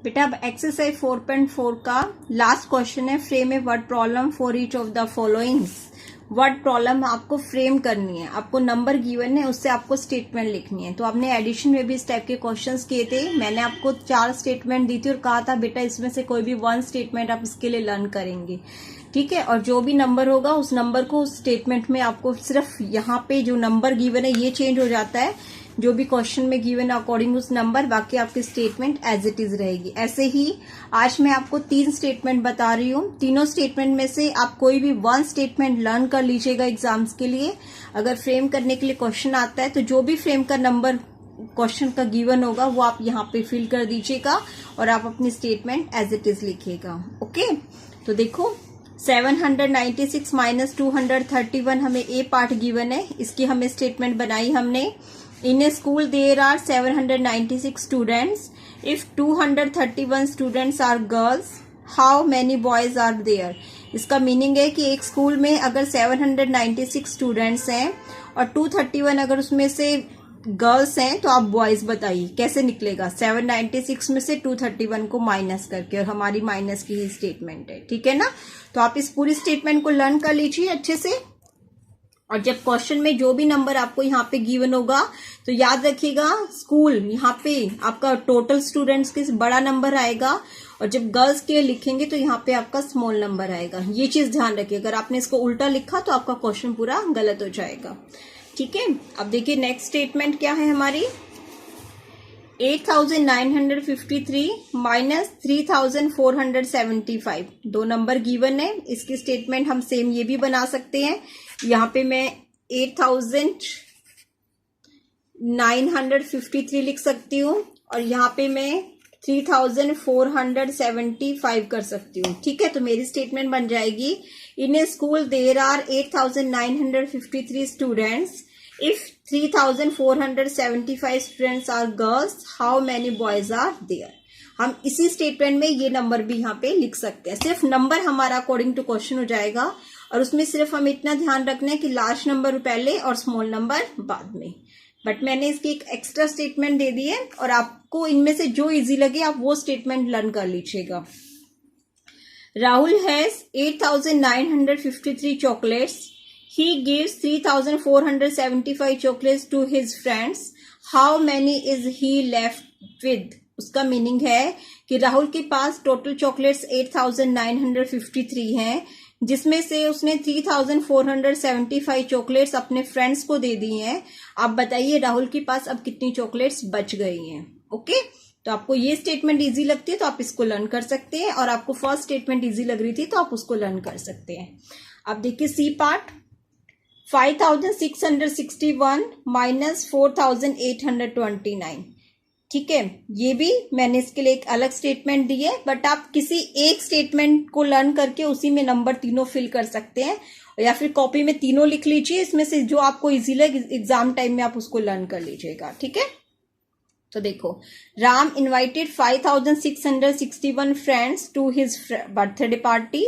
बेटा अब एक्सरसाइज 4.4 का लास्ट क्वेश्चन है, frame a word problem for each of the followings. Word problem आपको फ्रेम करनी है, आपको नंबर गिवन है उससे आपको स्टेटमेंट लिखनी है। तो आपने एडिशन में भी इस टाइप के क्वेश्चंस किए थे, मैंने आपको 4 स्टेटमेंट दी थी और कहा था बेटा इसमें से कोई भी 1 स्टेटमेंट आप इसके लिए लर्न करेंगे, ठीक है। और जो भी नंबर होगा उस नंबर को स्टेटमेंट में आपको सिर्फ यहाँ पे जो नंबर गिवन है ये चेंज हो जाता है, जो भी क्वेश्चन में गिवन अकॉर्डिंग उस नंबर, बाकी आपकी स्टेटमेंट एज इट इज रहेगी। ऐसे ही आज मैं आपको 3 स्टेटमेंट बता रही हूँ, तीनों स्टेटमेंट में से आप कोई भी 1 स्टेटमेंट लर्न कर लीजिएगा एग्जाम्स के लिए। अगर फ्रेम करने के लिए क्वेश्चन आता है तो जो भी फ्रेम का नंबर क्वेश्चन का गिवन होगा वो आप यहाँ पे फिल कर दीजिएगा और आप अपनी स्टेटमेंट एज इट इज लिखिएगा। ओके, तो देखो 796 माइनस 231 हमें ए पार्ट गिवन है, इसकी हमें स्टेटमेंट बनाई हमने। In a school there are 796 students. If 231 students are girls, how many boys are there? इसका मीनिंग है कि एक स्कूल में अगर 796 स्टूडेंट्स हैं और 231 अगर उसमें से गर्ल्स हैं तो आप बॉयज बताइए कैसे निकलेगा। 796 में से 231 को माइनस करके, और हमारी माइनस की ही स्टेटमेंट है, ठीक है ना। तो आप इस पूरी स्टेटमेंट को लर्न कर लीजिए अच्छे से, और जब क्वेश्चन में जो भी नंबर आपको यहाँ पे गिवन होगा तो याद रखिएगा स्कूल, यहाँ पे आपका टोटल स्टूडेंट्स के बड़ा नंबर आएगा, और जब गर्ल्स के लिखेंगे तो यहाँ पे आपका स्मॉल नंबर आएगा। ये चीज ध्यान रखिए, अगर आपने इसको उल्टा लिखा तो आपका क्वेश्चन पूरा गलत हो जाएगा, ठीक है। अब देखिए नेक्स्ट स्टेटमेंट क्या है हमारी, 8953 माइनस 3475, 2 नंबर गिवन है। इसकी स्टेटमेंट हम सेम ये भी बना सकते हैं, यहाँ पे मैं 8953 लिख सकती हूँ और यहाँ पे मैं 3475 कर सकती हूँ, ठीक है। तो मेरी स्टेटमेंट बन जाएगी, in a school there are 8953 students. If 3475 students are girls, how many boys are there? हम इसी स्टेटमेंट में ये नंबर भी यहाँ पे लिख सकते हैं। सिर्फ नंबर हमारा अकॉर्डिंग टू क्वेश्चन हो जाएगा, और उसमें सिर्फ हम इतना ध्यान रखना है कि लार्ज नंबर पहले और स्मॉल नंबर बाद में। बट मैंने इसकी एक एक्स्ट्रा स्टेटमेंट दे दी है, और आपको इनमें से जो इजी लगे आप वो स्टेटमेंट लर्न कर लीजिएगा। Rahul has 8953 chocolates. He gives 3475 chocolates to his friends. How many is he left with? उसका मीनिंग है कि राहुल के पास टोटल चॉकलेट्स 8953 हैं, जिसमें से उसने 3475 चॉकलेट्स अपने फ्रेंड्स को दे दी हैं। आप बताइए राहुल के पास अब कितनी चॉकलेट्स बच गई हैं। ओके, तो आपको ये स्टेटमेंट इजी लगती है तो आप इसको लर्न कर सकते हैं, और आपको फर्स्ट स्टेटमेंट इजी लग रही थी तो आप उसको लर्न कर सकते हैं। अब देखिए सी पार्ट, 5661 माइनस 4829, ठीक है। ये भी मैंने इसके लिए एक अलग स्टेटमेंट दी है, बट आप किसी एक स्टेटमेंट को लर्न करके उसी में नंबर तीनों फिल कर सकते हैं, या फिर कॉपी में तीनों लिख लीजिए, इसमें से जो आपको इजी लगे एग्जाम टाइम में आप उसको लर्न कर लीजिएगा, ठीक है। तो देखो, Ram invited 5661 friends to his birthday party.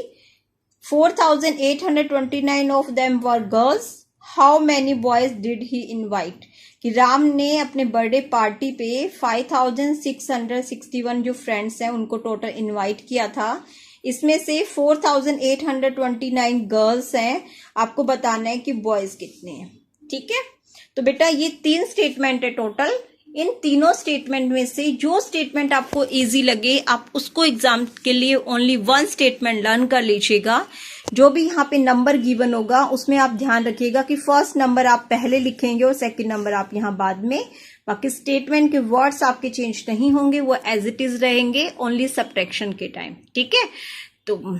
4829 of them were girls. How many boys did he invite? कि राम ने अपने बर्थडे पार्टी पे 5661 जो फ्रेंड्स हैं उनको टोटल इनवाइट किया था। इसमें से 4829 गर्ल्स हैं, आपको बताना है कि बॉयज कितने हैं, ठीक है। तो बेटा ये 3 स्टेटमेंट है टोटल। इन तीनों स्टेटमेंट में से जो स्टेटमेंट आपको इजी लगे आप उसको एग्जाम के लिए ओनली 1 स्टेटमेंट लर्न कर लीजिएगा। जो भी यहाँ पे नंबर गिवन होगा उसमें आप ध्यान रखिएगा कि फर्स्ट नंबर आप पहले लिखेंगे और सेकंड नंबर आप यहाँ बाद में। बाकी स्टेटमेंट के वर्ड्स आपके चेंज नहीं होंगे, वो एज इट इज रहेंगे ओनली सब्ट्रैक्शन के टाइम, ठीक है। तो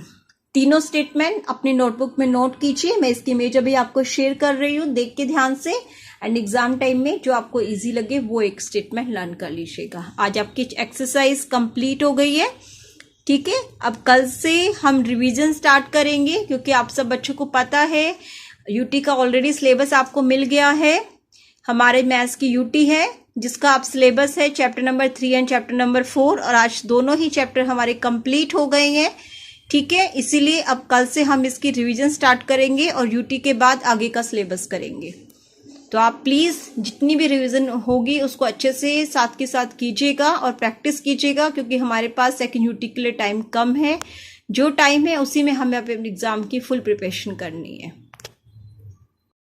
तीनों स्टेटमेंट अपनी नोटबुक में नोट कीजिए, मैं इसकी इमेज अभी आपको शेयर कर रही हूँ, देख के ध्यान से, एंड एग्जाम टाइम में जो आपको इजी लगे वो एक स्टेटमेंट लर्न कर लीजिएगा। आज आपकी एक्सरसाइज कंप्लीट हो गई है, ठीक है। अब कल से हम रिवीजन स्टार्ट करेंगे, क्योंकि आप सब बच्चों को पता है यूटी का ऑलरेडी सिलेबस आपको मिल गया है। हमारे मैथ्स की यूटी है जिसका आप सिलेबस है chapter number 3 and chapter number 4, और आज दोनों ही चैप्टर हमारे कंप्लीट हो गए हैं, ठीक है। इसीलिए अब कल से हम इसकी रिवीजन स्टार्ट करेंगे और यूटी के बाद आगे का सिलेबस करेंगे। तो आप प्लीज़ जितनी भी रिवीजन होगी उसको अच्छे से साथ के साथ कीजिएगा और प्रैक्टिस कीजिएगा, क्योंकि हमारे पास सेकंड यूटी के लिए टाइम कम है। जो टाइम है उसी में हमें अपने एग्ज़ाम की फुल प्रिपरेशन करनी है।